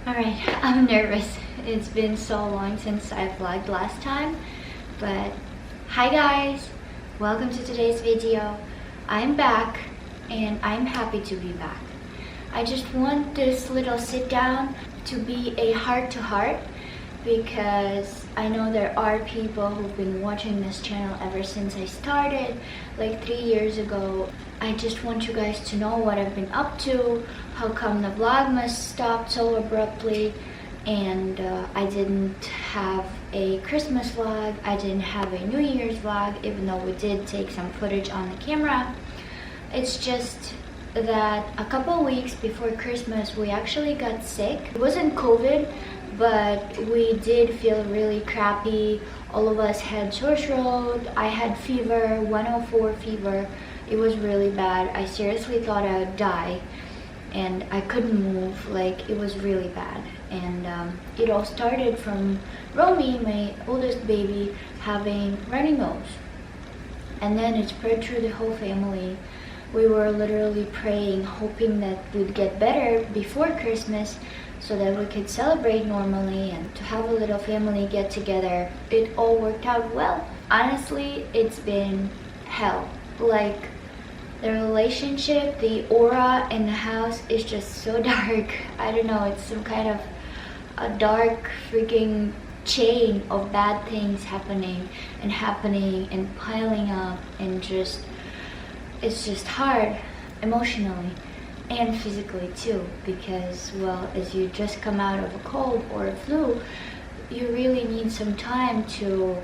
Alright, I'm nervous. It's been so long since I vlogged last time, but hi guys! Welcome to today's video. I'm back and I'm happy to be back. I just want this little sit down to be a heart-to-heart because I know there are people who've been watching this channel ever since I started, like 3 years ago. I just want you guys to know what I've been up to, how come the vlogmas stopped so abruptly, and I didn't have a Christmas vlog, I didn't have a New Year's vlog, even though we did take some footage on the camera. It's just that a couple weeks before Christmas we actually got sick. It wasn't COVID, but we did feel really crappy. All of us had sore throat. I had fever, 104 fever. It was really bad. I seriously thought I would die, and I couldn't move. Like, it was really bad. And it all started from Romy, my oldest baby, having runny nose, and then it spread through the whole family. We were literally praying, hoping that we'd get better before Christmas so that we could celebrate normally and to have a little family get together. It all worked out well. Honestly, it's been hell. Like, the relationship, the aura in the house is just so dark. I don't know, it's some kind of a dark freaking chain of bad things happening and piling up, and it's just hard emotionally and physically too, because, well, as you just come out of a cold or a flu, you really need some time to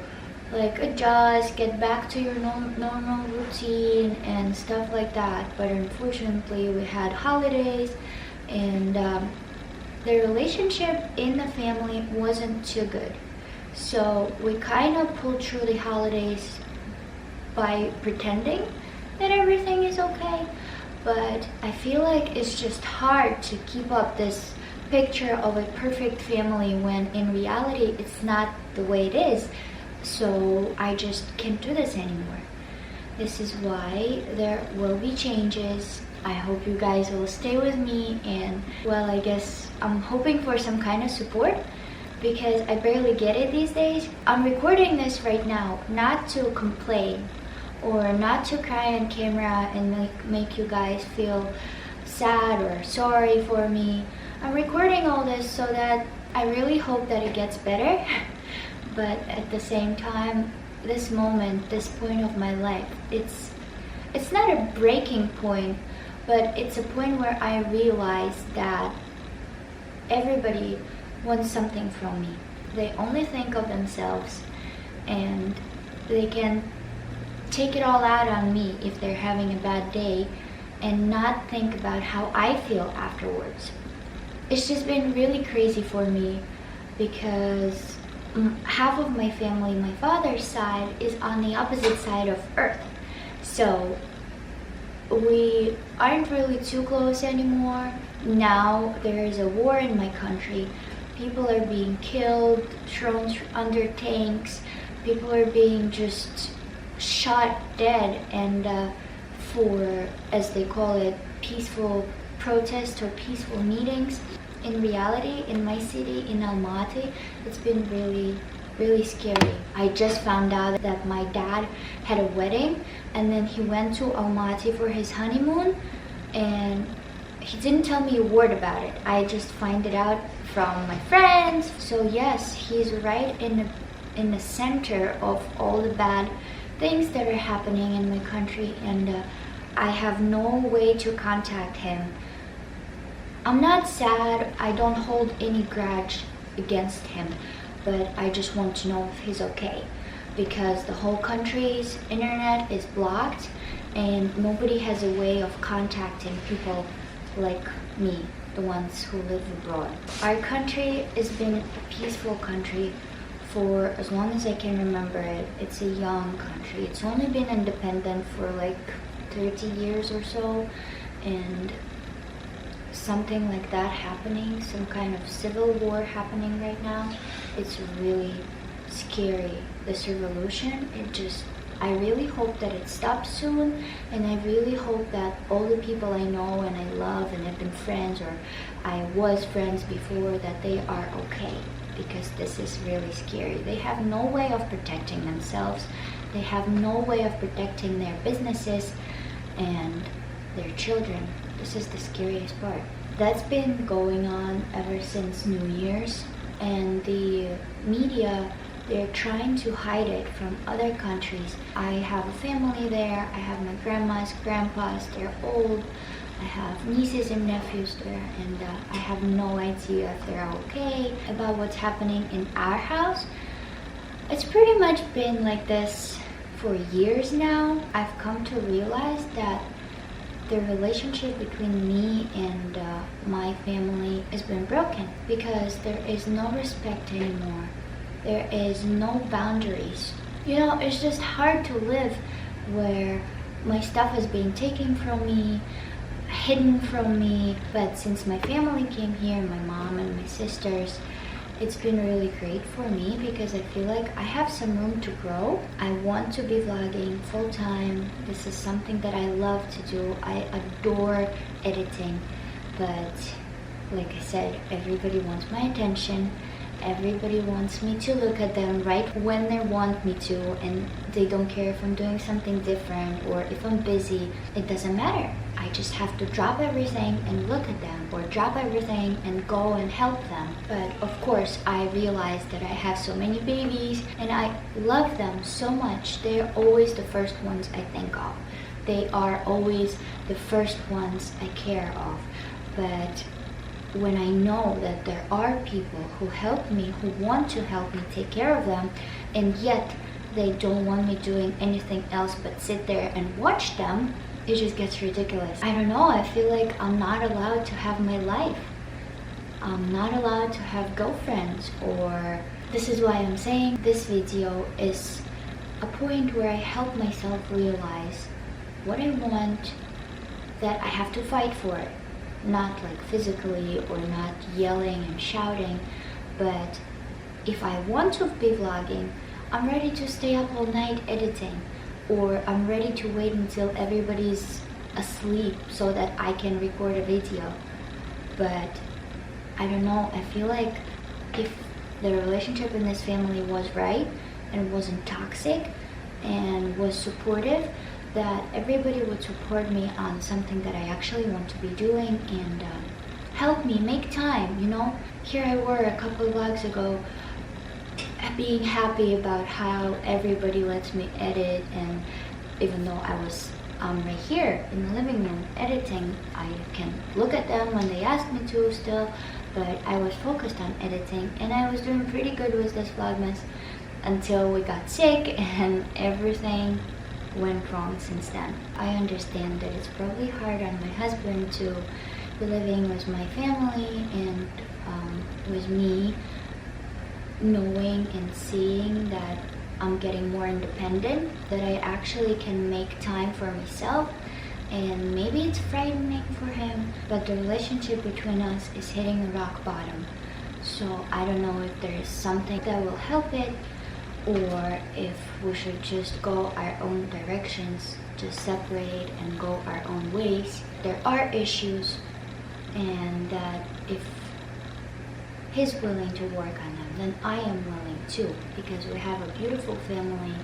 like adjust, get back to your normal routine and stuff like that. But unfortunately we had holidays, and the relationship in the family wasn't too good, so we kind of pulled through the holidays by pretending that everything is okay. But I feel like it's just hard to keep up this picture of a perfect family when in reality it's not the way it is. So I just can't do this anymore. This is why there will be changes. I hope you guys will stay with me, and, well, I guess I'm hoping for some kind of support because I barely get it these days. I'm recording this right now not to complain or not to cry on camera and make you guys feel sad or sorry for me. I'm recording all this so that I really hope that it gets better. But at the same time, this moment, this point of my life, it's not a breaking point, but it's a point where I realize that everybody wants something from me. They only think of themselves, and they can take it all out on me if they're having a bad day and not think about how I feel afterwards. It's just been really crazy for me because half of my family, my father's side, is on the opposite side of Earth. So we aren't really too close anymore. Now there is a war in my country. People are being killed, thrown under tanks. People are being just shot dead, and for, as they call it, peaceful protests or peaceful meetings. In reality, in my city, in Almaty, it's been really scary. I just found out that my dad had a wedding, and then he went to Almaty for his honeymoon, and he didn't tell me a word about it. I just find it out from my friends. So yes, he's right in the center of all the bad things that are happening in my country, and I have no way to contact him. I'm not sad, I don't hold any grudge against him, but I just want to know if he's okay, because the whole country's internet is blocked and nobody has a way of contacting people like me, the ones who live abroad. Our country has been a peaceful country for as long as I can remember it. It's a young country. It's only been independent for like 30 years or so, and something like that happening, some kind of civil war happening right now, it's really scary. This revolution, I really hope that it stops soon, and I really hope that all the people I know and I love and have been friends, or I was friends before, that they are okay, because this is really scary. They have no way of protecting themselves. They have no way of protecting their businesses and their children. This is the scariest part. That's been going on ever since New Year's, and the media, they're trying to hide it from other countries. I have a family there. I have my grandmas, grandpas, they're old. I have nieces and nephews there, and I have no idea if they're okay about what's happening in our house. It's pretty much been like this for years now. I've come to realize that the relationship between me and my family has been broken, because there is no respect anymore. There is no boundaries. You know, it's just hard to live where my stuff is being taken from me, hidden from me. But since my family came here, my mom and my sisters, it's been really great for me, because I feel like I have some room to grow. I want to be vlogging full time. This is something that I love to do. I adore editing, but like I said, everybody wants my attention. Everybody wants me to look at them right when they want me to, and they don't care if I'm doing something different or if I'm busy. It doesn't matter. I just have to drop everything and look at them, or drop everything and go and help them. But of course, I realize that I have so many babies and I love them so much. They're always the first ones I think of. They are always the first ones I care of. But when I know that there are people who help me, who want to help me take care of them, and yet they don't want me doing anything else but sit there and watch them, it just gets ridiculous. I don't know, I feel like I'm not allowed to have my life. I'm not allowed to have girlfriends, or this is why I'm saying this video is a point where I help myself realize what I want, that I have to fight for it. Not like physically, or not yelling and shouting, but if I want to be vlogging, I'm ready to stay up all night editing, or I'm ready to wait until everybody's asleep so that I can record a video. But I don't know, I feel like if the relationship in this family was right and wasn't toxic and was supportive, that everybody would support me on something that I actually want to be doing, and help me make time, you know? Here I were a couple of vlogs ago being happy about how everybody lets me edit, and even though I was right here in the living room editing, I can look at them when they ask me to still, but I was focused on editing, and I was doing pretty good with this vlogmas until we got sick and everything went wrong since then. I understand that it's probably hard on my husband to be living with my family and with me, knowing and seeing that I'm getting more independent, that I actually can make time for myself, and maybe it's frightening for him, but the relationship between us is hitting a rock bottom. So I don't know if there is something that will help it, or if we should just go our own directions, just separate and go our own ways. There are issues, and that if he's willing to work on them, then I am willing too, because we have a beautiful family.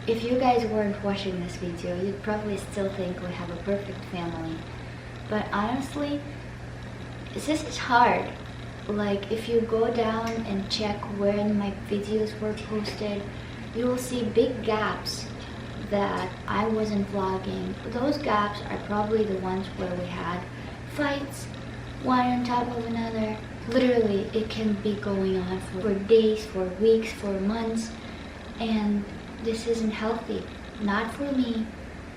If you guys weren't watching this video, you'd probably still think we have a perfect family. But honestly, this is hard. Like, if you go down and check when my videos were posted, you will see big gaps that I wasn't vlogging. Those gaps are probably the ones where we had fights, one on top of another. Literally, it can be going on for days, for weeks, for months, and this isn't healthy. Not for me,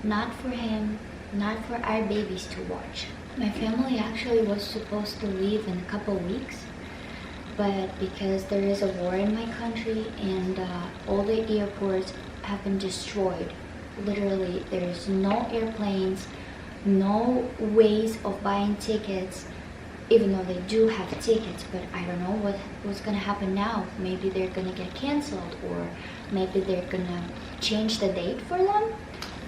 not for him, not for our babies to watch. My family actually was supposed to leave in a couple weeks, but because there is a war in my country and all the airports have been destroyed. Literally, there's no airplanes, no ways of buying tickets. even though they do have tickets, but I don't know what's gonna happen now. Maybe they're gonna get canceled, or maybe they're gonna change the date for them,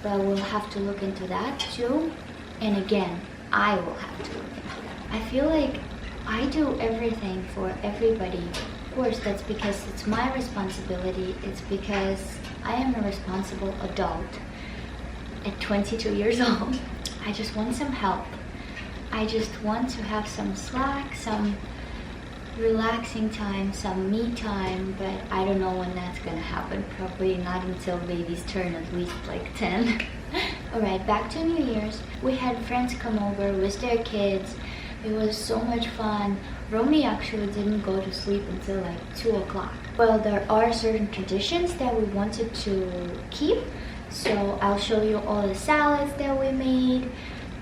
but we'll have to look into that too. And again, I will have to look into that. I feel like I do everything for everybody. Of course, that's because it's my responsibility. It's because I am a responsible adult at 22 years old. I just want some help. I just want to have some slack, some relaxing time, some me time, but I don't know when that's gonna happen. Probably not until babies turn at least like 10. Alright, back to New Year's. We had friends come over with their kids. It was so much fun. Romy actually didn't go to sleep until like 2 o'clock. Well, there are certain traditions that we wanted to keep. So I'll show you all the salads that we made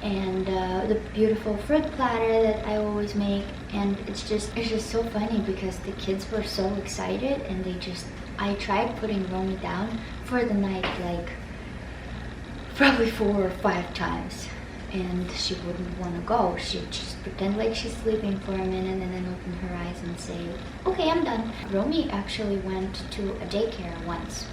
and the beautiful fruit platter that I always make. And it's just so funny because the kids were so excited, and I tried putting Romy down for the night like probably 4 or 5 times, and she wouldn't want to go. She'd just pretend like she's sleeping for a minute and then open her eyes and say, okay, I'm done. Romy actually went to a daycare once,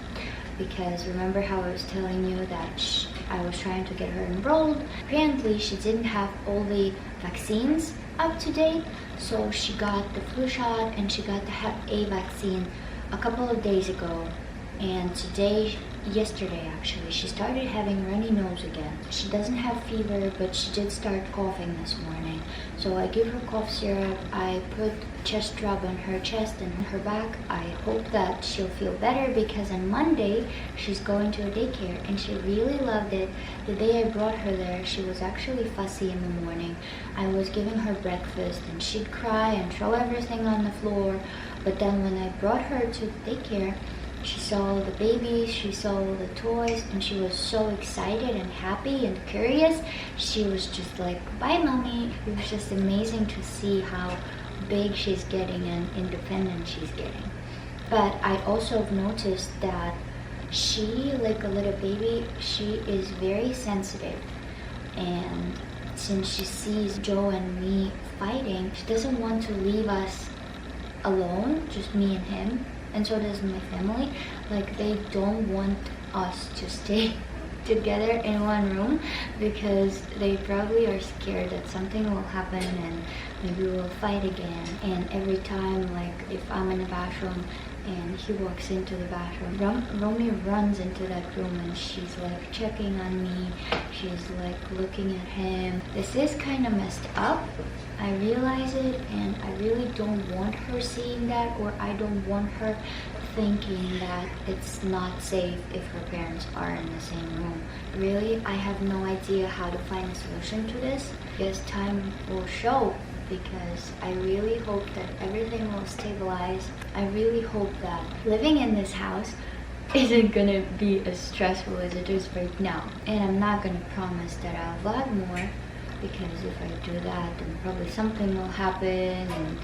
because remember how I was telling you that I was trying to get her enrolled. Apparently she didn't have all the vaccines up to date, so she got the flu shot and she got the Hep A vaccine a couple of days ago, and yesterday actually, she started having runny nose again. She doesn't have fever, but she did start coughing this morning. So I give her cough syrup, I put chest rub on her chest and her back. I hope that she'll feel better, because on Monday she's going to a daycare and she really loved it. The day I brought her there, she was actually fussy in the morning. I was giving her breakfast and she'd cry and throw everything on the floor. But then when I brought her to daycare, she saw the babies, she saw the toys, and she was so excited and happy and curious. She was just like, bye mommy. It was just amazing to see how big she's getting and independent she's getting. But I also have noticed that she, like a little baby, she is very sensitive. And since she sees Joe and me fighting, she doesn't want to leave us alone, just me and him. And so does my family. Like, they don't want us to stay together in one room, because they probably are scared that something will happen and maybe we'll fight again. And every time, like, if I'm in the bathroom and he walks into the bathroom, Romy runs into that room and she's like checking on me. She's like looking at him. This is kind of messed up. I realize it, and I really don't want her seeing that, or I don't want her thinking that it's not safe if her parents are in the same room. Really, I have no idea how to find a solution to this. Because time will show, because I really hope that everything will stabilize. I really hope that living in this house isn't gonna be as stressful as it is right now. And I'm not gonna promise that I'll vlog more, because if I do that, then probably something will happen, and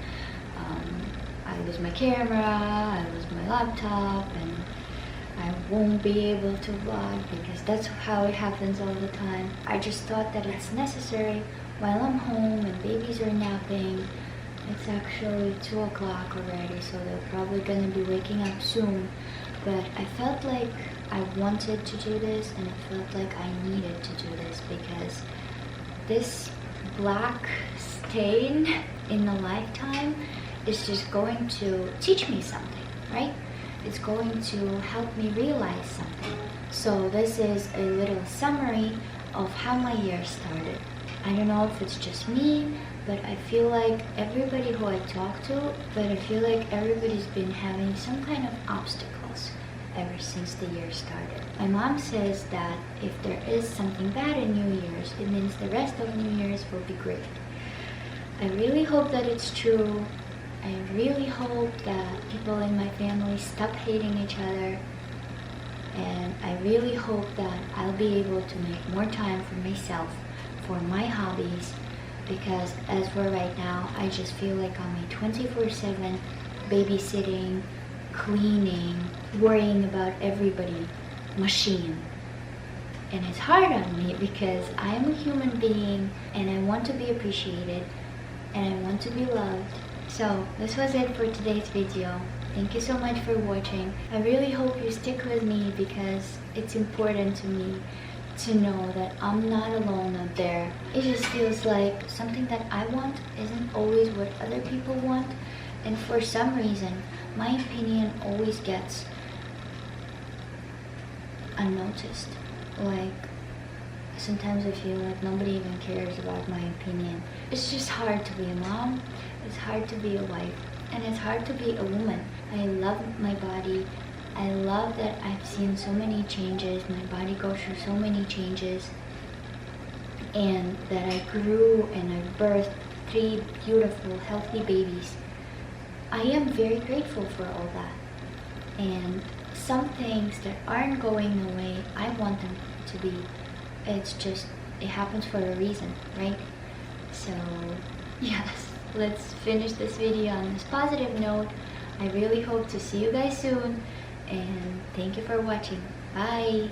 I lose my camera, I lose my laptop, and I won't be able to vlog, because that's how it happens all the time. I just thought that it's necessary while I'm home and babies are napping. It's actually 2 o'clock already, so they're probably gonna be waking up soon. But I felt like I wanted to do this, and I felt like I needed to do this, because this black stain in the lifetime is just going to teach me something, right? It's going to help me realize something. So this is a little summary of how my year started. I don't know if it's just me, but I feel like everybody who I talk to, everybody's been having some kind of obstacles ever since the year started. My mom says that if there is something bad in New Year's, it means the rest of New Year's will be great. I really hope that it's true. I really hope that people in my family stop hating each other. And I really hope that I'll be able to make more time for myself, for my hobbies, because as for right now, I just feel like I'm a 24/7 babysitting, cleaning, worrying about everybody machine. And it's hard on me because I am a human being and I want to be appreciated, and I want to be loved. So this was it for today's video. Thank you so much for watching. I really hope you stick with me because it's important to me to know that I'm not alone out there. It just feels like something that I want isn't always what other people want, and for some reason my opinion always gets unnoticed. Like sometimes I feel like nobody even cares about my opinion. It's just hard to be a mom, it's hard to be a wife, and it's hard to be a woman. I love my body. I love that I've seen so many changes. My body goes through so many changes, and that I grew and I birthed 3 beautiful, healthy babies. I am very grateful for all that. And some things that aren't going the way I want them to be, it's just, it happens for a reason, right? So yes, let's finish this video on this positive note. I really hope to see you guys soon, and thank you for watching. Bye!